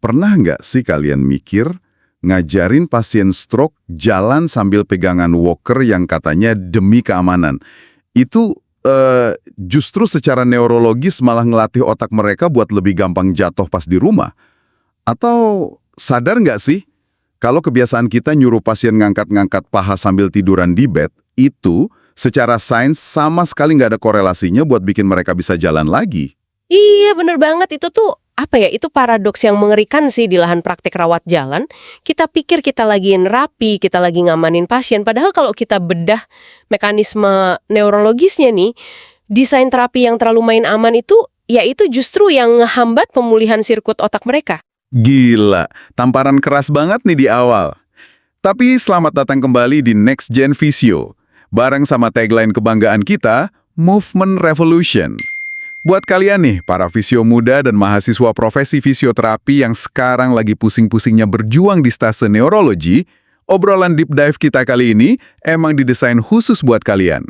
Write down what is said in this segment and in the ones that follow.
Pernah nggak sih kalian mikir ngajarin pasien stroke jalan sambil pegangan walker yang katanya demi keamanan? Itu justru secara neurologis malah ngelatih otak mereka buat lebih gampang jatuh pas di rumah? Atau sadar nggak sih kalau kebiasaan kita nyuruh pasien ngangkat-ngangkat paha sambil tiduran di bed, itu secara sains sama sekali nggak ada korelasinya buat bikin mereka bisa jalan lagi? Iya, bener banget. Itu tuh, itu paradoks yang mengerikan sih di lahan praktik rawat jalan. Kita pikir kita lagi nerapi, kita lagi ngamanin pasien. Padahal kalau kita bedah mekanisme neurologisnya nih, desain terapi yang terlalu main aman itu, ya itu justru yang ngehambat pemulihan sirkuit otak mereka. Gila, tamparan keras banget nih di awal. Tapi selamat datang kembali di Next Gen Physio. Bareng sama tagline kebanggaan kita, Movement Revolution. Buat kalian nih, para fisio muda dan mahasiswa profesi fisioterapi yang sekarang lagi pusing-pusingnya berjuang di stase neurologi, obrolan deep dive kita kali ini emang didesain khusus buat kalian.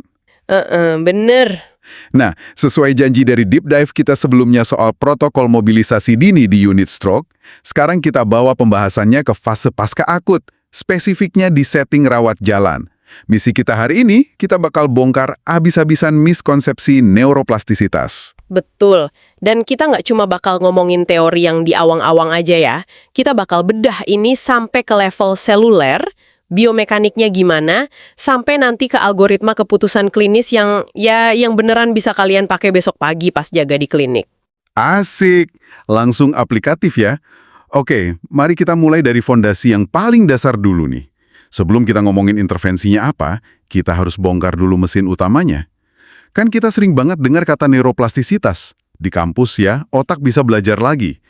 Bener. Nah, sesuai janji dari deep dive kita sebelumnya soal protokol mobilisasi dini di unit stroke, sekarang kita bawa pembahasannya ke fase pasca akut, spesifiknya di setting rawat jalan. Misi kita hari ini, kita bakal bongkar abis-abisan miskonsepsi neuroplastisitas. Betul. Dan kita nggak cuma bakal ngomongin teori yang di awang-awang aja ya. Kita bakal bedah ini sampai ke level seluler, biomekaniknya gimana, sampai nanti ke algoritma keputusan klinis yang beneran bisa kalian pakai besok pagi pas jaga di klinik. Asik, langsung aplikatif ya. Oke, mari kita mulai dari fondasi yang paling dasar dulu nih. Sebelum kita ngomongin intervensinya apa, kita harus bongkar dulu mesin utamanya. Kan kita sering banget dengar kata neuroplastisitas. Di kampus ya, otak bisa belajar lagi.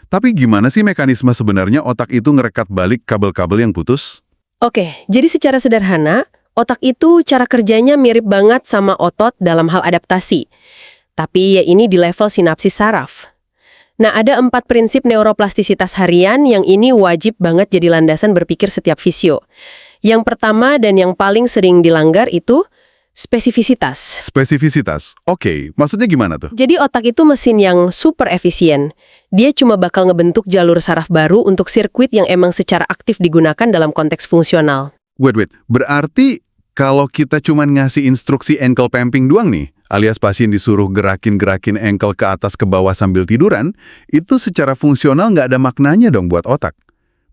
Tapi gimana sih mekanisme sebenarnya otak itu ngerekat balik kabel-kabel yang putus? Oke, jadi secara sederhana, otak itu cara kerjanya mirip banget sama otot dalam hal adaptasi. Tapi ya ini di level sinapsis saraf. Nah, ada 4 prinsip neuroplastisitas harian yang ini wajib banget jadi landasan berpikir setiap fisio. Yang pertama dan yang paling sering dilanggar itu spesifisitas. Spesifisitas? Oke, maksudnya gimana tuh? Jadi otak itu mesin yang super efisien. Dia cuma bakal ngebentuk jalur saraf baru untuk sirkuit yang emang secara aktif digunakan dalam konteks fungsional. Wait. Berarti kalau kita cuma ngasih instruksi ankle pumping doang nih, alias pasien disuruh gerakin ankle ke atas ke bawah sambil tiduran, itu secara fungsional nggak ada maknanya dong buat otak.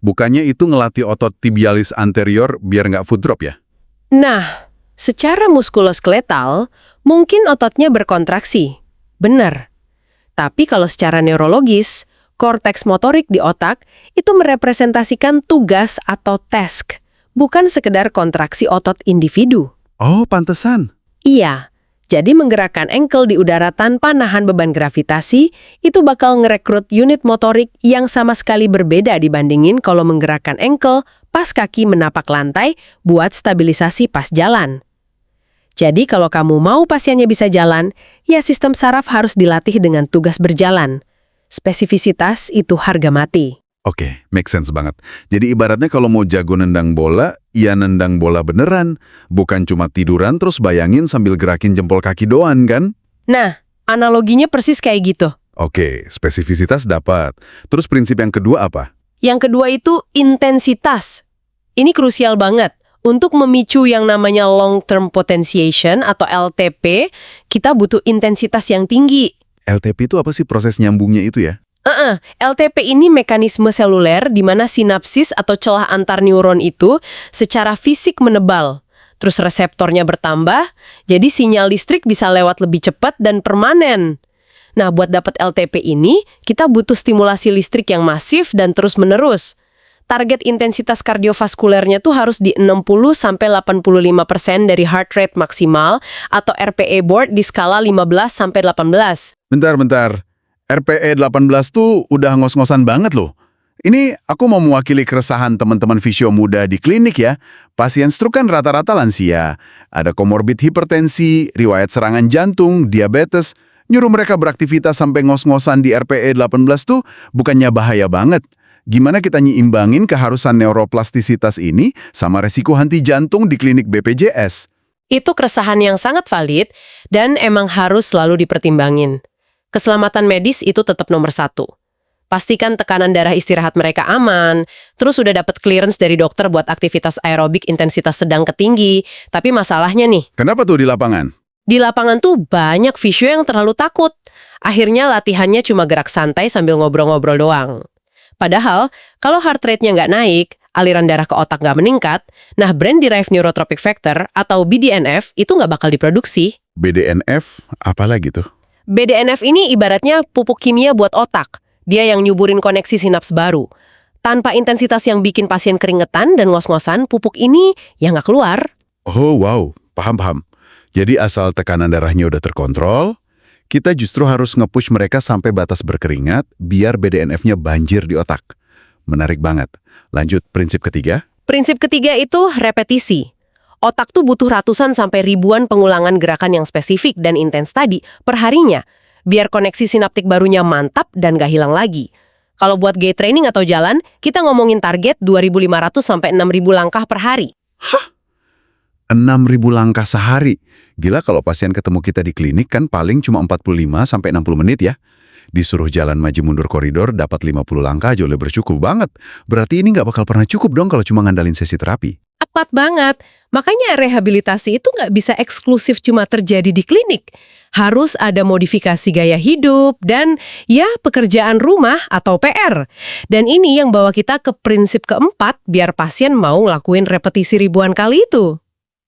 Bukannya itu ngelatih otot tibialis anterior biar nggak foot drop ya? Nah, secara muskuloskeletal, mungkin ototnya berkontraksi. Benar. Tapi kalau secara neurologis, korteks motorik di otak itu merepresentasikan tugas atau task, bukan sekedar kontraksi otot individu. Oh, pantesan. Iya. Jadi menggerakkan ankle di udara tanpa nahan beban gravitasi, itu bakal ngerekrut unit motorik yang sama sekali berbeda dibandingin kalau menggerakkan ankle pas kaki menapak lantai buat stabilisasi pas jalan. Jadi kalau kamu mau pasiennya bisa jalan, ya sistem saraf harus dilatih dengan tugas berjalan. Spesifisitas itu harga mati. Oke, make sense banget. Jadi ibaratnya kalau mau jago nendang bola, ya nendang bola beneran. Bukan cuma tiduran terus bayangin sambil gerakin jempol kaki doang kan? Nah, analoginya persis kayak gitu. Oke, spesifisitas dapat. Terus prinsip yang kedua apa? Yang kedua itu intensitas. Ini krusial banget. Untuk memicu yang namanya long-term potentiation atau LTP, kita butuh intensitas yang tinggi. LTP itu apa sih proses nyambungnya itu ya? LTP ini mekanisme seluler di mana sinapsis atau celah antar neuron itu secara fisik menebal. Terus reseptornya bertambah, jadi sinyal listrik bisa lewat lebih cepat dan permanen. Nah, buat dapat LTP ini, kita butuh stimulasi listrik yang masif dan terus-menerus. Target intensitas kardiovaskulernya tuh harus di 60-85% dari heart rate maksimal atau RPE board di skala 15-18. Bentar. RPE 18 tuh udah ngos-ngosan banget loh. Ini aku mau mewakili keresahan teman-teman fisio muda di klinik ya. Pasien stroke kan rata-rata lansia. Ada komorbid hipertensi, riwayat serangan jantung, diabetes. Nyuruh mereka beraktivitas sampai ngos-ngosan di RPE 18 tuh bukannya bahaya banget. Gimana kita nyiimbangin keharusan neuroplastisitas ini sama resiko henti jantung di klinik BPJS? Itu keresahan yang sangat valid dan emang harus selalu dipertimbangin. Keselamatan medis itu tetap nomor 1. pastikan tekanan darah istirahat mereka aman, terus sudah dapat clearance dari dokter buat aktivitas aerobik intensitas sedang ke tinggi. Tapi masalahnya nih, Kenapa tuh di lapangan? di lapangan tuh banyak visio yang terlalu takut. Akhirnya latihannya cuma gerak santai sambil ngobrol-ngobrol doang. Padahal, kalau heart rate-nya nggak naik, aliran darah ke otak nggak meningkat, nah brain-derived neurotrophic factor atau BDNF itu nggak bakal diproduksi. BDNF, apalagi tuh? BDNF ini ibaratnya pupuk kimia buat otak. Dia yang nyuburin koneksi sinaps baru. Tanpa intensitas yang bikin pasien keringetan dan ngos-ngosan, pupuk ini ya nggak keluar. Oh wow, paham. Jadi asal tekanan darahnya udah terkontrol, kita justru harus nge-push mereka sampai batas berkeringat biar BDNF-nya banjir di otak. Menarik banget. Lanjut, prinsip ketiga. Prinsip ketiga itu repetisi. Otak tuh butuh ratusan sampai ribuan pengulangan gerakan yang spesifik dan intens tadi per harinya, biar koneksi sinaptik barunya mantap dan gak hilang lagi. Kalau buat gait training atau jalan, kita ngomongin target 2.500 sampai 6.000 langkah per hari. 6.000 langkah sehari. Gila kalau pasien ketemu kita di klinik kan paling cuma 45 sampai 60 menit ya. Disuruh jalan maju mundur koridor dapat 50 langkah aja udah bercukup banget. Berarti ini nggak bakal pernah cukup dong kalau cuma ngandalin sesi terapi. Tepat banget. Makanya rehabilitasi itu nggak bisa eksklusif cuma terjadi di klinik. Harus ada modifikasi gaya hidup dan ya pekerjaan rumah atau PR. Dan ini yang bawa kita ke prinsip keempat biar pasien mau ngelakuin repetisi ribuan kali itu.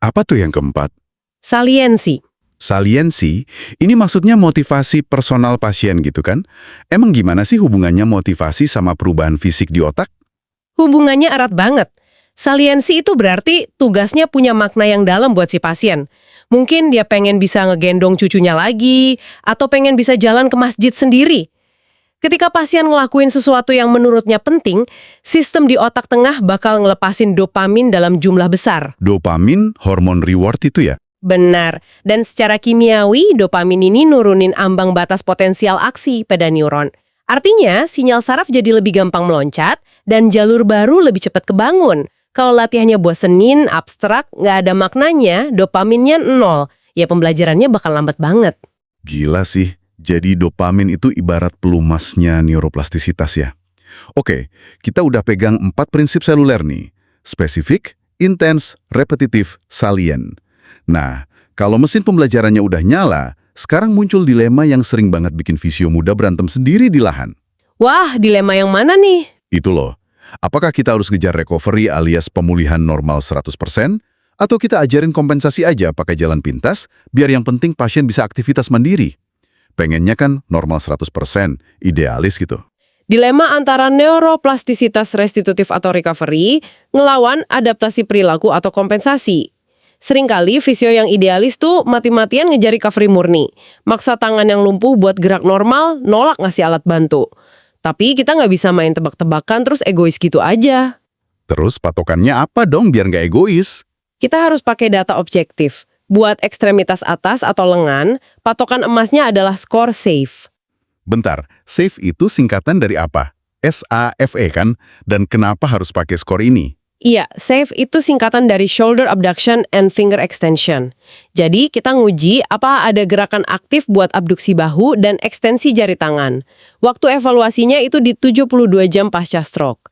Apa tuh yang keempat? Saliensi. Saliensi, ini maksudnya motivasi personal pasien gitu kan? Emang gimana sih hubungannya motivasi sama perubahan fisik di otak? Hubungannya erat banget. Saliensi itu berarti tugasnya punya makna yang dalam buat si pasien. Mungkin dia pengen bisa ngegendong cucunya lagi, atau pengen bisa jalan ke masjid sendiri. Ketika pasien ngelakuin sesuatu yang menurutnya penting, sistem di otak tengah bakal ngelepasin dopamin dalam jumlah besar. Dopamin, hormon reward itu ya? Benar, dan secara kimiawi, dopamin ini nurunin ambang batas potensial aksi pada neuron. Artinya, sinyal saraf jadi lebih gampang meloncat, dan jalur baru lebih cepat kebangun. Kalau latihannya bosenin, abstrak, nggak ada maknanya, dopaminnya 0. Ya pembelajarannya bakal lambat banget. Gila sih, jadi dopamin itu ibarat pelumasnya neuroplastisitas ya. Oke, kita udah pegang 4 prinsip seluler nih. Spesifik, intens, repetitif, salient. Nah, kalau mesin pembelajarannya udah nyala, sekarang muncul dilema yang sering banget bikin fisio muda berantem sendiri di lahan. Wah, dilema yang mana nih? Itu loh, apakah kita harus ngejar recovery alias pemulihan normal 100%? Atau kita ajarin kompensasi aja pakai jalan pintas, biar yang penting pasien bisa aktivitas mandiri? Pengennya kan normal 100%, idealis gitu. Dilema antara neuroplastisitas restitutif atau recovery ngelawan adaptasi perilaku atau kompensasi. Seringkali fisio yang idealis tuh mati-matian ngejar recovery murni. Maksa tangan yang lumpuh buat gerak normal, nolak ngasih alat bantu. Tapi kita nggak bisa main tebak-tebakan terus egois gitu aja. Terus patokannya apa dong biar nggak egois? Kita harus pakai data objektif. Buat ekstremitas atas atau lengan, patokan emasnya adalah skor SAFE. Bentar, SAFE itu singkatan dari apa? SAFE kan? Dan kenapa harus pakai skor ini? Iya, SAFE itu singkatan dari Shoulder Abduction and Finger Extension. Jadi, kita nguji apa ada gerakan aktif buat abduksi bahu dan ekstensi jari tangan. Waktu evaluasinya itu di 72 jam pasca stroke.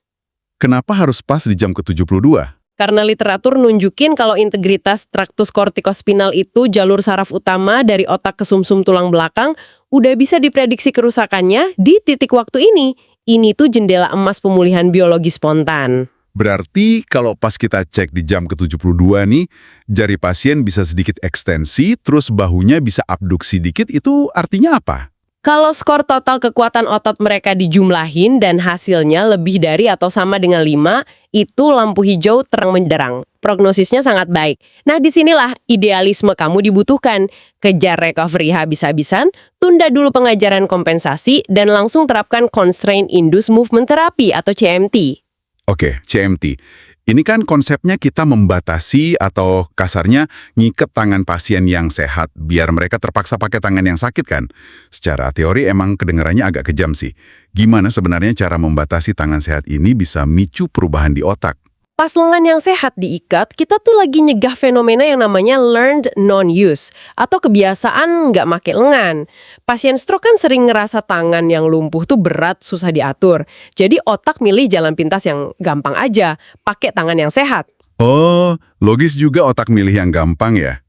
Kenapa harus pas di jam ke-72? Karena literatur nunjukin kalau integritas traktus kortikospinal itu jalur saraf utama dari otak ke sumsum tulang belakang udah bisa diprediksi kerusakannya di titik waktu ini. Ini tuh jendela emas pemulihan biologi spontan. Berarti kalau pas kita cek di jam ke-72 nih, jari pasien bisa sedikit ekstensi, terus bahunya bisa abduksi dikit, itu artinya apa? Kalau skor total kekuatan otot mereka dijumlahin dan hasilnya lebih dari atau sama dengan 5, itu lampu hijau terang menderang. Prognosisnya sangat baik. Nah, disinilah idealisme kamu dibutuhkan. Kejar recovery habis-habisan, tunda dulu pengajaran kompensasi, dan langsung terapkan Constraint Induced Movement Therapy atau CMT. Oke, CMT. Ini kan konsepnya kita membatasi atau kasarnya ngiket tangan pasien yang sehat biar mereka terpaksa pakai tangan yang sakit kan? Secara teori emang kedengarannya agak kejam sih. Gimana sebenarnya cara membatasi tangan sehat ini bisa micu perubahan di otak? Pas lengan yang sehat diikat, kita tuh lagi nyegah fenomena yang namanya learned non-use, atau kebiasaan nggak make lengan. Pasien stroke kan sering ngerasa tangan yang lumpuh tuh berat, susah diatur. Jadi otak milih jalan pintas yang gampang aja, pakai tangan yang sehat. Oh, logis juga otak milih yang gampang ya.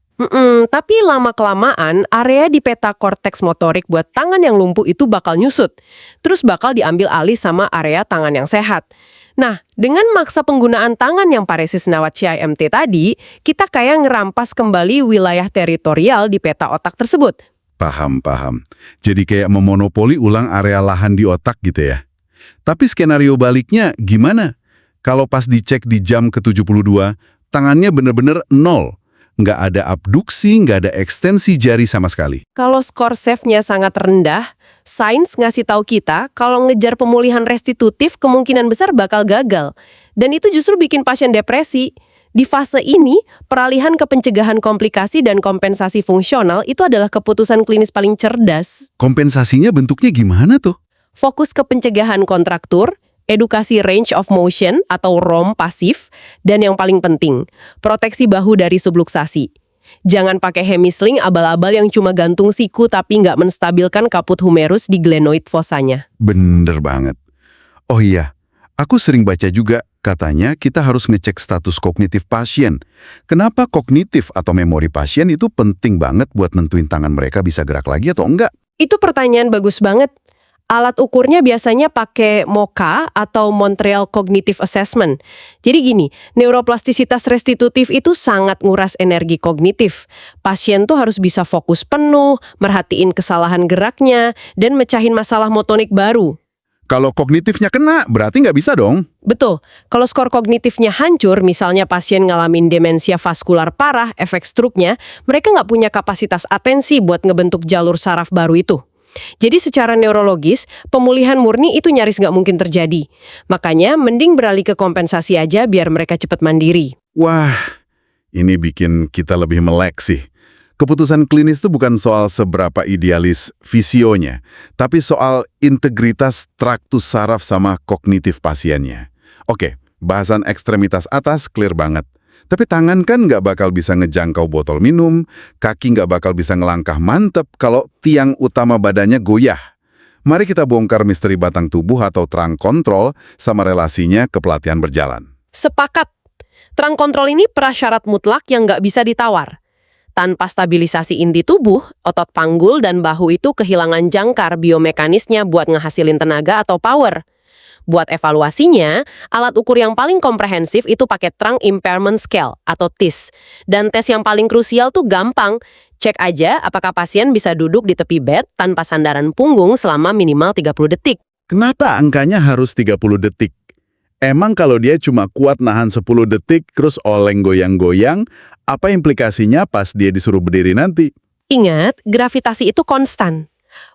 Tapi lama-kelamaan, area di peta korteks motorik buat tangan yang lumpuh itu bakal nyusut. Terus bakal diambil alih sama area tangan yang sehat. Nah, dengan maksa penggunaan tangan yang paresis nawat CIMT tadi, kita kayak ngerampas kembali wilayah teritorial di peta otak tersebut. Paham. Jadi kayak memonopoli ulang area lahan di otak gitu ya. Tapi skenario baliknya gimana? Kalau pas dicek di jam ke-72, tangannya bener-bener nol. Nggak ada abduksi, nggak ada ekstensi jari sama sekali. Kalau skor SAFE-nya sangat rendah, sains ngasih tahu kita kalau ngejar pemulihan restitutif kemungkinan besar bakal gagal. Dan itu justru bikin pasien depresi. Di fase ini, peralihan ke pencegahan komplikasi dan kompensasi fungsional itu adalah keputusan klinis paling cerdas. Kompensasinya bentuknya gimana tuh? Fokus ke pencegahan kontraktur, edukasi range of motion atau ROM pasif, dan yang paling penting, proteksi bahu dari subluksasi. Jangan pakai hemisling abal-abal yang cuma gantung siku tapi nggak menstabilkan kaput humerus di glenoid fossanya. Bener banget. Oh iya, aku sering baca juga katanya kita harus ngecek status kognitif pasien. Kenapa kognitif atau memori pasien itu penting banget buat nentuin tangan mereka bisa gerak lagi atau enggak? Itu pertanyaan bagus banget. Alat ukurnya biasanya pakai MoCA atau Montreal Cognitive Assessment. Jadi gini, neuroplastisitas restitutif itu sangat nguras energi kognitif. Pasien tuh harus bisa fokus penuh, merhatiin kesalahan geraknya, dan mecahin masalah motonik baru. Kalau kognitifnya kena, berarti nggak bisa dong? Betul, kalau skor kognitifnya hancur, misalnya pasien ngalamin demensia vaskular parah, efek stroke-nya, mereka nggak punya kapasitas atensi buat ngebentuk jalur saraf baru itu. Jadi secara neurologis, pemulihan murni itu nyaris nggak mungkin terjadi. Makanya mending beralih ke kompensasi aja biar mereka cepat mandiri. Wah, ini bikin kita lebih melek sih. Keputusan klinis itu bukan soal seberapa idealis visionya, tapi soal integritas traktus saraf sama kognitif pasiennya. Oke, bahasan ekstremitas atas clear banget. Tapi tangan kan nggak bakal bisa ngejangkau botol minum, kaki nggak bakal bisa ngelangkah mantep kalau tiang utama badannya goyah. Mari kita bongkar misteri batang tubuh atau terang kontrol sama relasinya ke pelatihan berjalan. Sepakat. Terang kontrol ini prasyarat mutlak yang nggak bisa ditawar. Tanpa stabilisasi inti tubuh, otot panggul dan bahu itu kehilangan jangkar biomekanisnya buat ngehasilin tenaga atau power. Buat evaluasinya, alat ukur yang paling komprehensif itu pakai Trunk Impairment Scale atau TIS. Dan tes yang paling krusial tuh gampang. Cek aja apakah pasien bisa duduk di tepi bed tanpa sandaran punggung selama minimal 30 detik. Kenapa angkanya harus 30 detik? Emang kalau dia cuma kuat nahan 10 detik terus oleng goyang-goyang, apa implikasinya pas dia disuruh berdiri nanti? Ingat, gravitasi itu konstan.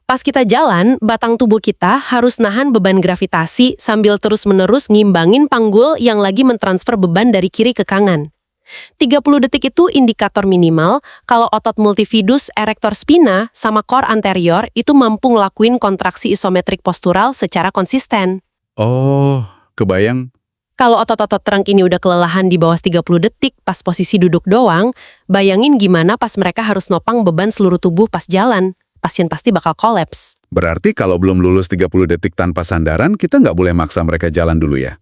Pas kita jalan, batang tubuh kita harus nahan beban gravitasi sambil terus-menerus ngimbangin panggul yang lagi mentransfer beban dari kiri ke kanan. 30 detik itu indikator minimal kalau otot multifidus erector spina sama core anterior itu mampu ngelakuin kontraksi isometrik postural secara konsisten. Oh, kebayang. Kalau otot-otot trunk ini udah kelelahan di bawah 30 detik pas posisi duduk doang, bayangin gimana pas mereka harus nopang beban seluruh tubuh pas jalan. Pasien pasti bakal kolaps. Berarti kalau belum lulus 30 detik tanpa sandaran, kita nggak boleh maksa mereka jalan dulu ya.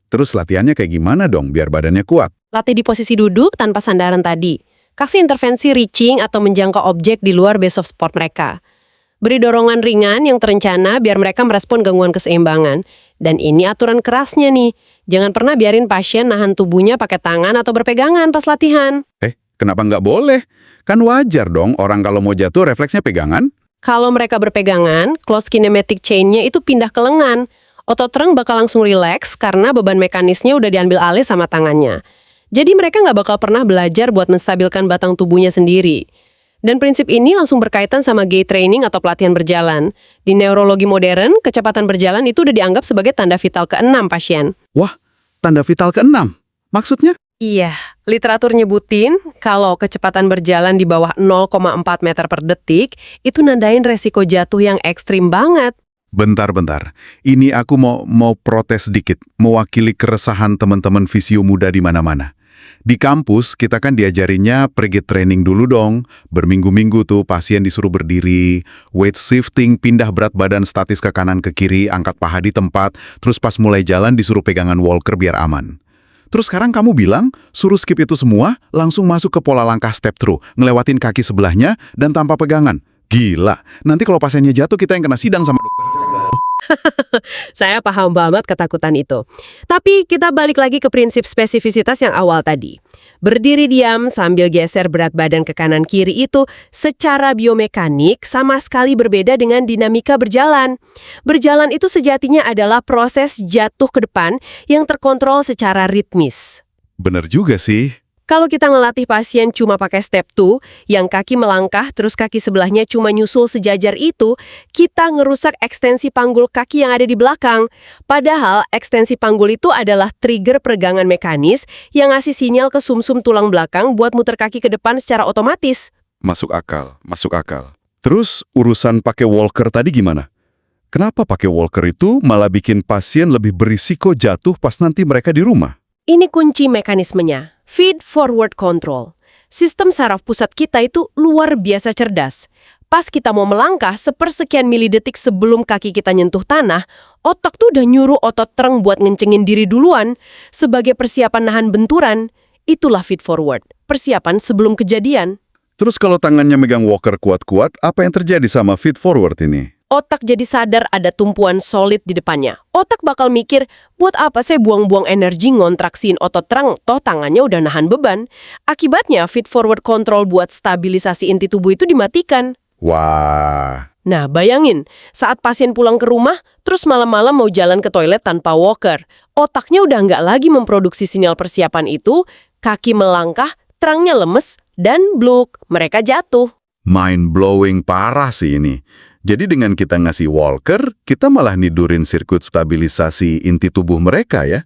Terus latihannya kayak gimana dong biar badannya kuat? Latih di posisi duduk tanpa sandaran tadi. Kasih intervensi reaching atau menjangkau objek di luar base of support mereka. Beri dorongan ringan yang terencana biar mereka merespon gangguan keseimbangan. Dan ini aturan kerasnya nih. Jangan pernah biarin pasien nahan tubuhnya pakai tangan atau berpegangan pas latihan. Kenapa nggak boleh? Kan wajar dong orang kalau mau jatuh refleksnya pegangan. Kalau mereka berpegangan, close kinematic chain-nya itu pindah ke lengan. Otot trunk bakal langsung rileks karena beban mekanisnya udah diambil alih sama tangannya. Jadi mereka nggak bakal pernah belajar buat menstabilkan batang tubuhnya sendiri. Dan prinsip ini langsung berkaitan sama gait training atau pelatihan berjalan. Di neurologi modern, kecepatan berjalan itu udah dianggap sebagai tanda vital ke-6 pasien. Wah, tanda vital ke-6? Maksudnya? Iya, literatur nyebutin kalau kecepatan berjalan di bawah 0,4 meter per detik itu nandain resiko jatuh yang ekstrim banget. Bentar-bentar. Ini aku mau protes dikit, mewakili keresahan teman-teman Visio muda di mana-mana. Di kampus, kita kan diajarinnya pergi training dulu dong. Berminggu-minggu tuh pasien disuruh berdiri, weight shifting, pindah berat badan statis ke kanan ke kiri, angkat paha di tempat, terus pas mulai jalan disuruh pegangan walker biar aman. Terus sekarang kamu bilang, suruh skip itu semua, langsung masuk ke pola langkah step through, ngelewatin kaki sebelahnya, dan tanpa pegangan. Gila, nanti kalau pasiennya jatuh kita yang kena sidang sama dokter. Saya paham banget ketakutan itu. Tapi kita balik lagi ke prinsip spesifisitas yang awal tadi. Berdiri diam sambil geser berat badan ke kanan kiri itu secara biomekanik sama sekali berbeda dengan dinamika berjalan. Berjalan itu sejatinya adalah proses jatuh ke depan yang terkontrol secara ritmis. Bener juga sih. Kalau kita ngelatih pasien cuma pakai step 2, yang kaki melangkah terus kaki sebelahnya cuma nyusul sejajar itu, kita ngerusak ekstensi panggul kaki yang ada di belakang. Padahal ekstensi panggul itu adalah trigger peregangan mekanis yang ngasih sinyal ke sumsum tulang belakang buat muter kaki ke depan secara otomatis. Masuk akal, masuk akal. Terus urusan pakai walker tadi gimana? Kenapa pakai walker itu malah bikin pasien lebih berisiko jatuh pas nanti mereka di rumah? Ini kunci mekanismenya. Feed forward control. Sistem saraf pusat kita itu luar biasa cerdas. Pas kita mau melangkah sepersekian milidetik sebelum kaki kita nyentuh tanah, otak tuh udah nyuruh otot tereng buat ngencengin diri duluan. Sebagai persiapan nahan benturan, itulah feed forward. Persiapan sebelum kejadian. Terus kalau tangannya megang walker kuat-kuat, apa yang terjadi sama feed forward ini? Otak jadi sadar ada tumpuan solid di depannya. Otak bakal mikir, buat apa saya buang-buang energi ngontraksiin otot terang, toh tangannya udah nahan beban. Akibatnya, feed forward control buat stabilisasi inti tubuh itu dimatikan. Wah. Nah, bayangin, saat pasien pulang ke rumah, terus malam-malam mau jalan ke toilet tanpa walker. Otaknya udah nggak lagi memproduksi sinyal persiapan itu, kaki melangkah, terangnya lemes, dan bluk, mereka jatuh. Mind-blowing parah sih ini. Jadi dengan kita ngasih walker, kita malah nidurin sirkuit stabilisasi inti tubuh mereka ya.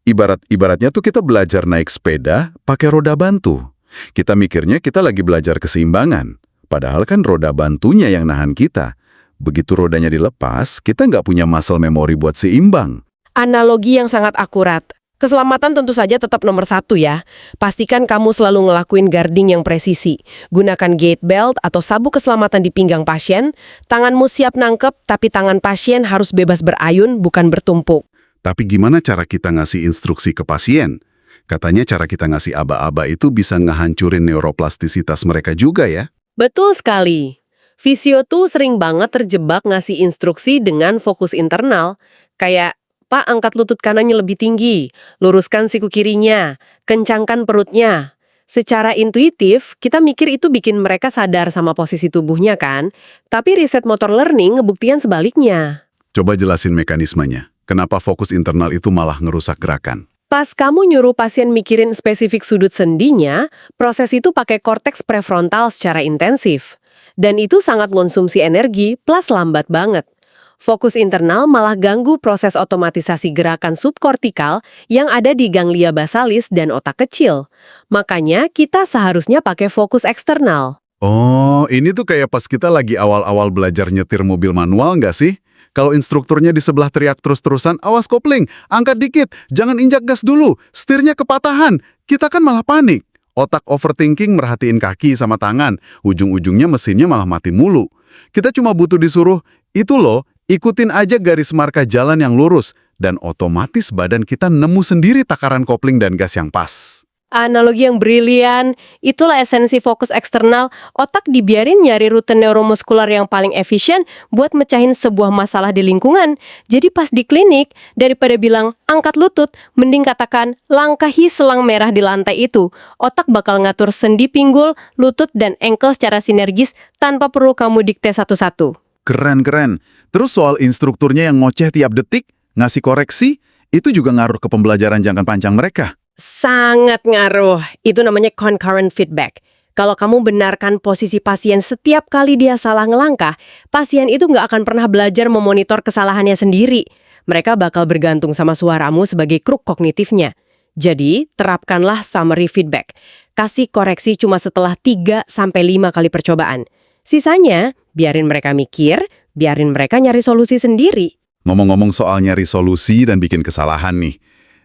Ibaratnya tuh kita belajar naik sepeda pakai roda bantu. Kita mikirnya kita lagi belajar keseimbangan. Padahal kan roda bantunya yang nahan kita. Begitu rodanya dilepas, kita nggak punya muscle memory buat seimbang. Analogi yang sangat akurat. Keselamatan tentu saja tetap nomor 1 ya. Pastikan kamu selalu ngelakuin guarding yang presisi. Gunakan gait belt atau sabuk keselamatan di pinggang pasien. Tanganmu siap nangkep, tapi tangan pasien harus bebas berayun, bukan bertumpuk. Tapi gimana cara kita ngasih instruksi ke pasien? Katanya cara kita ngasih aba-aba itu bisa ngehancurin neuroplastisitas mereka juga ya? Betul sekali. Visio tuh sering banget terjebak ngasih instruksi dengan fokus internal. Kayak, Pak, angkat lutut kanannya lebih tinggi, luruskan siku kirinya, kencangkan perutnya. Secara intuitif, kita mikir itu bikin mereka sadar sama posisi tubuhnya kan? Tapi riset motor learning ngebuktian sebaliknya. Coba jelasin mekanismenya. Kenapa fokus internal itu malah ngerusak gerakan? Pas kamu nyuruh pasien mikirin spesifik sudut sendinya, proses itu pakai korteks prefrontal secara intensif. Dan itu sangat konsumsi energi plus lambat banget. Fokus internal malah ganggu proses otomatisasi gerakan subkortikal yang ada di ganglia basalis dan otak kecil. Makanya kita seharusnya pakai fokus eksternal. Oh, ini tuh kayak pas kita lagi awal-awal belajar nyetir mobil manual nggak sih? Kalau instrukturnya di sebelah teriak terus-terusan, awas kopling, angkat dikit, jangan injak gas dulu, setirnya kepatahan. Kita kan malah panik. Otak overthinking merhatiin kaki sama tangan, ujung-ujungnya mesinnya malah mati mulu. Kita cuma butuh disuruh, itu loh, ikutin aja garis marka jalan yang lurus, dan otomatis badan kita nemu sendiri takaran kopling dan gas yang pas. Analogi yang brilian, itulah esensi fokus eksternal. Otak dibiarin nyari rute neuromuskular yang paling efisien buat mecahin sebuah masalah di lingkungan. Jadi pas di klinik, daripada bilang angkat lutut, mending katakan langkahi selang merah di lantai itu. Otak bakal ngatur sendi pinggul, lutut, dan ankle secara sinergis tanpa perlu kamu dikte satu-satu. Keren-keren. Terus soal instrukturnya yang ngoceh tiap detik, ngasih koreksi, itu juga ngaruh ke pembelajaran jangka panjang mereka. Sangat ngaruh. Itu namanya concurrent feedback. Kalau kamu benarkan posisi pasien setiap kali dia salah ngelangkah, pasien itu nggak akan pernah belajar memonitor kesalahannya sendiri. Mereka bakal bergantung sama suaramu sebagai kruk kognitifnya. Jadi, terapkanlah summary feedback. Kasih koreksi cuma setelah 3-5 kali percobaan. Sisanya, biarin mereka mikir, Biarin mereka nyari solusi sendiri. Ngomong-ngomong soal nyari solusi dan bikin kesalahan nih,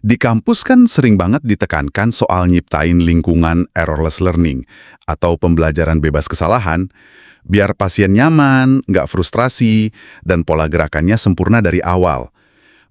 di kampus kan sering banget ditekankan soal nyiptain lingkungan errorless learning atau pembelajaran bebas kesalahan, biar pasien nyaman, nggak frustrasi, dan pola gerakannya sempurna dari awal.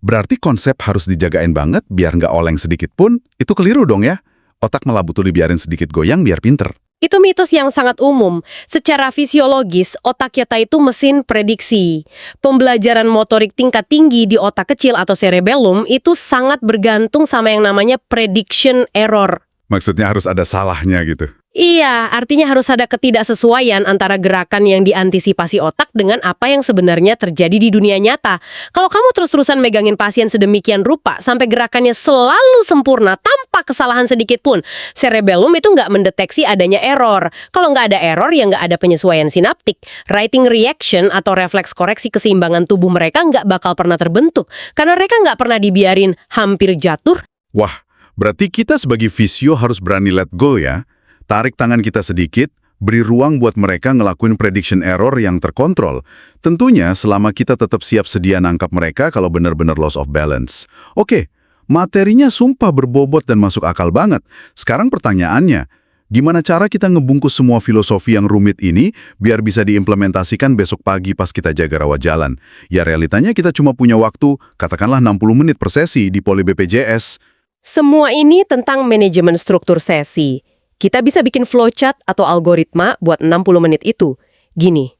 Berarti konsep harus dijagain banget biar nggak oleng sedikit pun, itu keliru dong ya? Otak malah butuh dibiarin sedikit goyang biar pinter. Itu mitos yang sangat umum. Secara fisiologis, otak kita itu mesin prediksi. Pembelajaran motorik tingkat tinggi di otak kecil atau cerebellum itu sangat bergantung sama yang namanya prediction error. Maksudnya harus ada salahnya gitu. Iya, artinya harus ada ketidaksesuaian antara gerakan yang diantisipasi otak dengan apa yang sebenarnya terjadi di dunia nyata. Kalau kamu terus-terusan megangin pasien sedemikian rupa sampai gerakannya selalu sempurna tanpa kesalahan sedikit pun, cerebellum itu nggak mendeteksi adanya error. Kalau nggak ada error, ya nggak ada penyesuaian sinaptik. Writing reaction atau refleks koreksi keseimbangan tubuh mereka nggak bakal pernah terbentuk. Karena mereka nggak pernah dibiarin hampir jatuh. Wah, berarti kita sebagai fisio harus berani let go ya. Tarik tangan kita sedikit, beri ruang buat mereka ngelakuin prediction error yang terkontrol. Tentunya selama kita tetap siap sedia nangkap mereka kalau benar-benar loss of balance. Oke, materinya sumpah berbobot dan masuk akal banget. Sekarang pertanyaannya, gimana cara kita ngebungkus semua filosofi yang rumit ini biar bisa diimplementasikan besok pagi pas kita jaga rawat jalan? Ya realitanya kita cuma punya waktu, katakanlah 60 menit per sesi di Poli BPJS. Semua ini tentang manajemen struktur sesi. Kita bisa bikin flowchart atau algoritma buat 60 menit itu. Gini,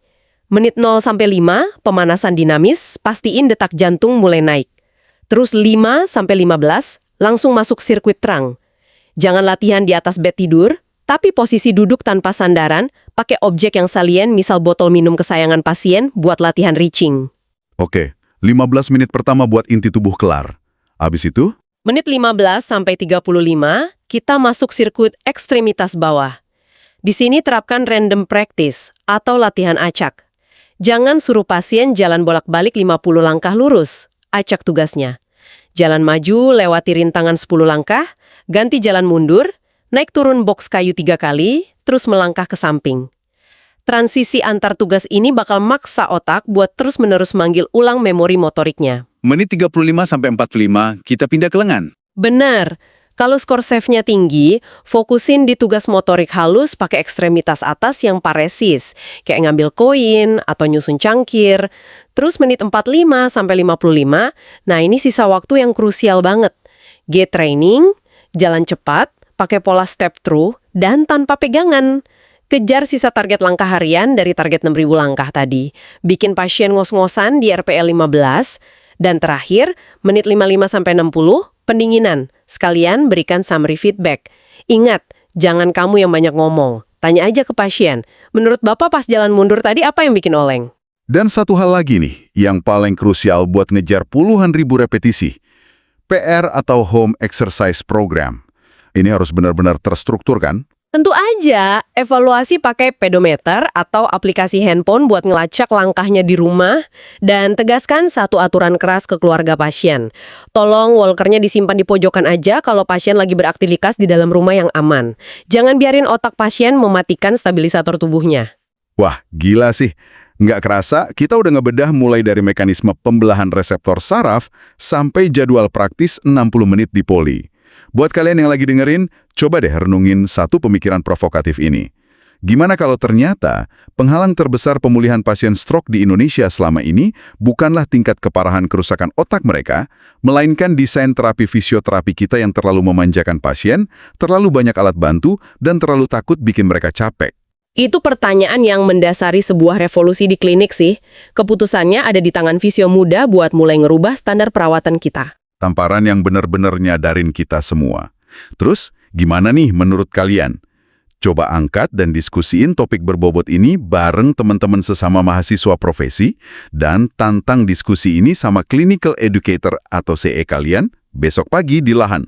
menit 0 sampai 5, pemanasan dinamis, pastiin detak jantung mulai naik. Terus 5 sampai 15, langsung masuk sirkuit terang. Jangan latihan di atas bed tidur, tapi posisi duduk tanpa sandaran, pakai objek yang salien, misal botol minum kesayangan pasien, buat latihan reaching. Oke, 15 menit pertama buat inti tubuh kelar. Habis itu? Menit 15 sampai 35, kita masuk sirkuit ekstremitas bawah. Di sini terapkan random practice atau latihan acak. Jangan suruh pasien jalan bolak-balik 50 langkah lurus. Acak tugasnya. Jalan maju, lewati rintangan 10 langkah, ganti jalan mundur, naik turun box kayu 3 kali, terus melangkah ke samping. Transisi antar tugas ini bakal maksa otak buat terus-menerus manggil ulang memori motoriknya. Menit 35-45, kita pindah ke lengan. Benar. Kalau skor save-nya tinggi, fokusin di tugas motorik halus pakai ekstremitas atas yang paresis, kayak ngambil koin atau nyusun cangkir. Terus menit 45-55, nah ini sisa waktu yang krusial banget. Gait training, jalan cepat, pakai pola step through, dan tanpa pegangan. Kejar sisa target langkah harian dari target 6.000 langkah tadi. Bikin pasien ngos-ngosan di RPL 15. Dan terakhir, menit 55-60, pendinginan. Sekalian berikan summary feedback. Ingat, jangan kamu yang banyak ngomong. Tanya aja ke pasien. Menurut Bapak pas jalan mundur tadi apa yang bikin oleng? Dan satu hal lagi nih, yang paling krusial buat ngejar puluhan ribu repetisi. PR atau Home Exercise Program. Ini harus benar-benar terstruktur kan? Tentu aja, evaluasi pakai pedometer atau aplikasi handphone buat ngelacak langkahnya di rumah, dan tegaskan satu aturan keras ke keluarga pasien. Tolong walkernya disimpan di pojokan aja kalau pasien lagi beraktivitas di dalam rumah yang aman. Jangan biarin otak pasien mematikan stabilisator tubuhnya. Wah, gila sih. Nggak kerasa, kita udah ngebedah mulai dari mekanisme pembelahan reseptor saraf sampai jadwal praktis 60 menit di Poli. Buat kalian yang lagi dengerin, coba deh renungin satu pemikiran provokatif ini. Gimana kalau ternyata penghalang terbesar pemulihan pasien stroke di Indonesia selama ini bukanlah tingkat keparahan kerusakan otak mereka, melainkan desain terapi fisioterapi kita yang terlalu memanjakan pasien, terlalu banyak alat bantu, dan terlalu takut bikin mereka capek. Itu pertanyaan yang mendasari sebuah revolusi di klinik sih. Keputusannya ada di tangan fisio muda buat mulai ngerubah standar perawatan kita. Tamparan yang benar-benar nyadarin kita semua. Terus, gimana nih menurut kalian? Coba angkat dan diskusiin topik berbobot ini bareng teman-teman sesama mahasiswa profesi dan tantang diskusi ini sama clinical educator atau CE kalian besok pagi di Lahan.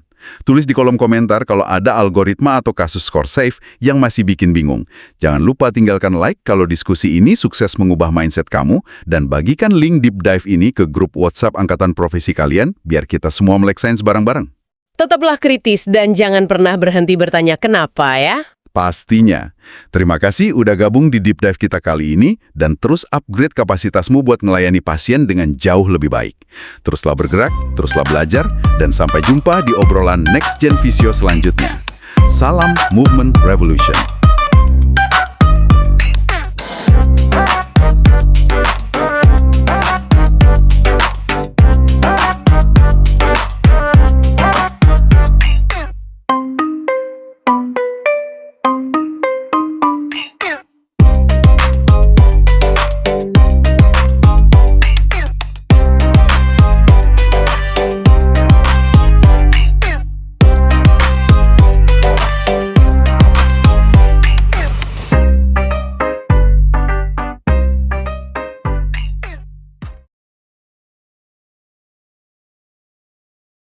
Tulis di kolom komentar kalau ada algoritma atau kasus score safe yang masih bikin bingung. Jangan lupa tinggalkan like kalau diskusi ini sukses mengubah mindset kamu dan bagikan link deep dive ini ke grup WhatsApp angkatan profesi kalian biar kita semua melek sains bareng-bareng. Tetaplah kritis dan jangan pernah berhenti bertanya kenapa ya. Pastinya. Terima kasih udah gabung di Deep Dive kita kali ini dan terus upgrade kapasitasmu buat melayani pasien dengan jauh lebih baik. Teruslah bergerak, teruslah belajar, dan sampai jumpa di obrolan Next Gen Physio selanjutnya. Salam Movement Revolution.